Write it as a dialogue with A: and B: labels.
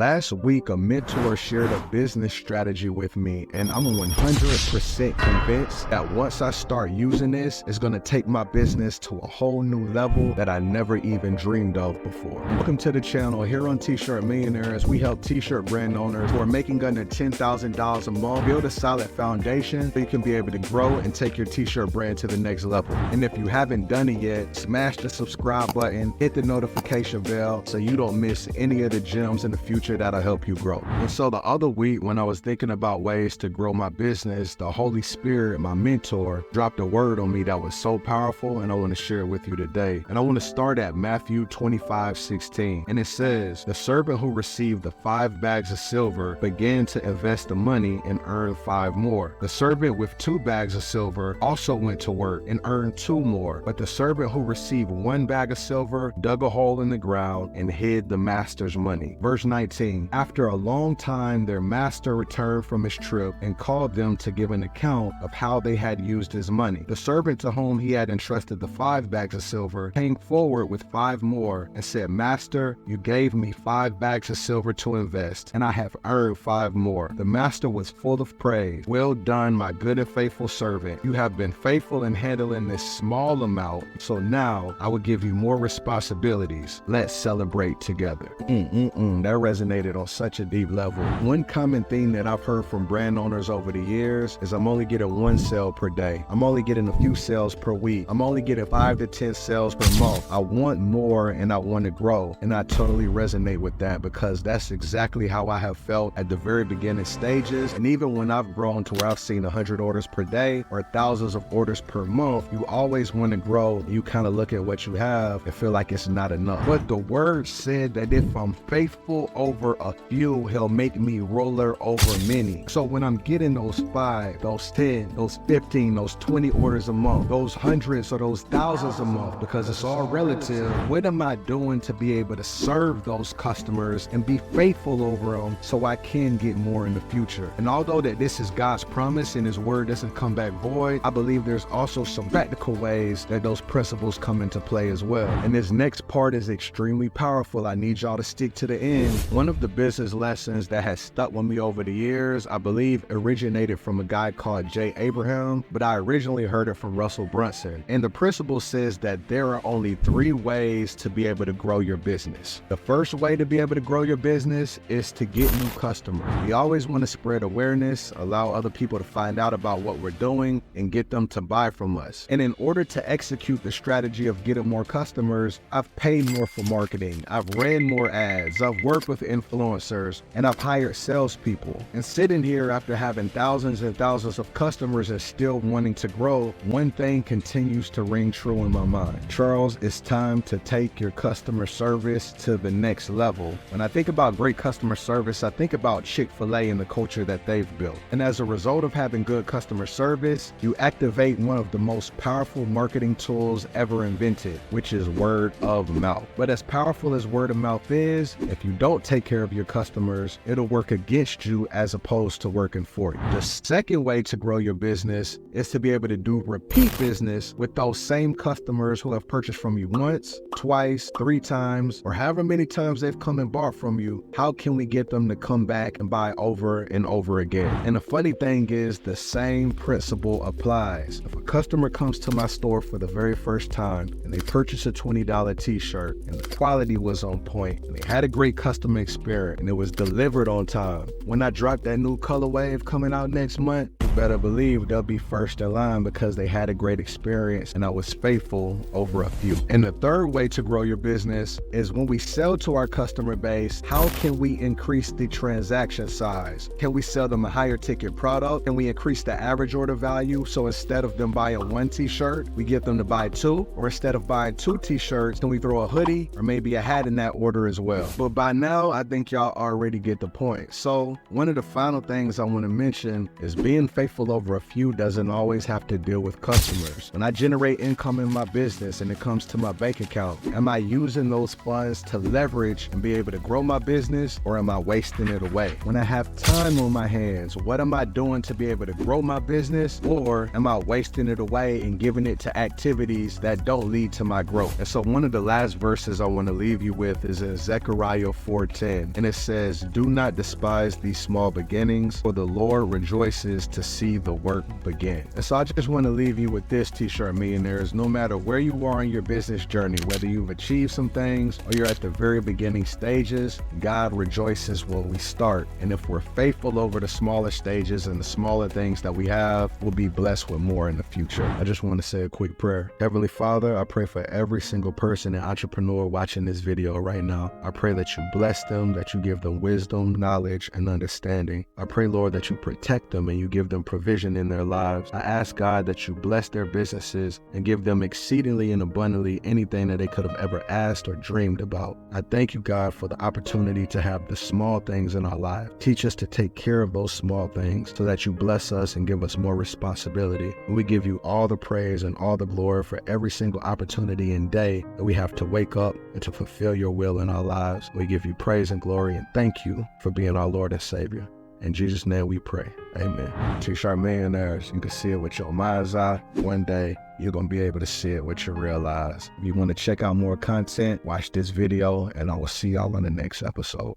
A: Last week, a mentor shared a business strategy with me, and I'm 100% convinced that once I start using this, it's going to take my business to a whole new level that I never even dreamed of before. Welcome to the channel. Here on T-Shirt Millionaires, we help T-shirt brand owners who are making under $10,000 a month build a solid foundation so you can be able to grow and take your T-shirt brand to the next level. And if you haven't done it yet, smash the subscribe button, hit the notification bell so you don't miss any of the gems in the future that'll help you grow. And so the other week, when I was thinking about ways to grow my business, the Holy Spirit, my mentor, dropped a word on me that was so powerful, and I want to share it with you today. And I want to start at Matthew 25:16. And it says, "The servant who received the 5 bags of silver began to invest the money and earned 5 more. The servant with 2 bags of silver also went to work and earned 2 more. But the servant who received 1 bag of silver dug a hole in the ground and hid the master's money." Verse 19, "After a long time, their master returned from his trip and called them to give an account of how they had used his money. The servant to whom he had entrusted the 5 bags of silver came forward with 5 more and said, 'Master, you gave me 5 bags of silver to invest, and I have earned 5 more.' The master was full of praise. 'Well done, my good and faithful servant. You have been faithful in handling this small amount, so now I will give you more responsibilities. Let's celebrate together.'" That resonated on such a deep level. One common thing that I've heard from brand owners over the years is I'm only getting 1 sale per day. I'm only getting a few sales per week. I'm only getting 5 to 10 sales per month. I want more and I want to grow. And I totally resonate with that because that's exactly how I have felt at the very beginning stages. And even when I've grown to where I've seen 100 orders per day or thousands of orders per month, you always want to grow. You kind of look at what you have and feel like it's not enough. But the word said that if I'm faithful over a few, he'll make me ruler over many. So when I'm getting those 5, those 10, those 15, those 20 orders a month, those hundreds or those thousands a month, because it's all relative, what am I doing to be able to serve those customers and be faithful over them so I can get more in the future? And although that this is God's promise and his word doesn't come back void, I believe there's also some practical ways that those principles come into play as well. And this next part is extremely powerful. I need y'all to stick to the end. One of the business lessons that has stuck with me over the years, I believe originated from a guy called J. Abraham, but I originally heard it from Russell Brunson. And the principle says that there are only 3 ways to be able to grow your business. The first way to be able to grow your business is to get new customers. We always want to spread awareness, allow other people to find out about what we're doing, and get them to buy from us. And in order to execute the strategy of getting more customers, I've paid more for marketing, I've ran more ads, I've worked with influencers, and I've hired salespeople. And sitting here after having thousands and thousands of customers and still wanting to grow, one thing continues to ring true in my mind. Charles, it's time to take your customer service to the next level. When I think about great customer service, I think about Chick-fil-A and the culture that they've built. And as a result of having good customer service, you activate one of the most powerful marketing tools ever invented, which is word of mouth. But as powerful as word of mouth is, if you don't take care of your customers, it'll work against you as opposed to working for you. The second way to grow your business is to be able to do repeat business with those same customers who have purchased from you once, twice, 3 times, or however many times they've come and bought from you. How can we get them to come back and buy over and over again? And the funny thing is, the same principle applies. If a customer comes to my store for the very first time and they purchase a $20 t-shirt and the quality was on point and they had a great customer experience and it was delivered on time, when I drop that new color wave coming out next month, you better believe they'll be first in line because they had a great experience and I was faithful over a few. And the third way to grow your business is when we sell to our customer base, how can we increase the transaction size? Can we sell them a higher ticket product? Can we increase the average order value? So instead of them buying 1 t-shirt, we get them to buy 2, or instead of buying 2 t-shirts, can we throw a hoodie or maybe a hat in that order as well? But by now, I think y'all already get the point. So one of the final things I want to mention is being faithful over a few doesn't always have to deal with customers. When I generate income in my business and it comes to my bank account, am I using those funds to leverage and be able to grow my business, or am I wasting it away? When I have time on my hands, what am I doing to be able to grow my business, or am I wasting it away and giving it to activities that don't lead to my growth? And so one of the last verses I want to leave you with is in Zechariah 4:10. in. And it says, do not despise these small beginnings, for the Lord rejoices to see the work begin. And so I just want to leave you with this, T-shirt millionaires. No matter where you are in your business journey, whether you've achieved some things or you're at the very beginning stages, God rejoices when we start. And if we're faithful over the smaller stages and the smaller things that we have, we'll be blessed with more in the future. I just want to say a quick prayer. Heavenly Father, I pray for every single person and entrepreneur watching this video right now. I pray that you bless them, that you give them wisdom, knowledge, and understanding. I pray, Lord, that you protect them and you give them provision in their lives. I ask, God, that you bless their businesses and give them exceedingly and abundantly anything that they could have ever asked or dreamed about. I thank you, God, for the opportunity to have the small things in our life. Teach us to take care of those small things so that you bless us and give us more responsibility. And we give you all the praise and all the glory for every single opportunity and day that we have to wake up and to fulfill your will in our lives. We give you praise and glory and thank you for being our Lord and Savior. In Jesus' name we pray. Amen. T-shirt millionaires, you can see it with your mind's eye. One day, you're going to be able to see it with your real eyes. If you want to check out more content, watch this video, and I will see y'all on the next episode.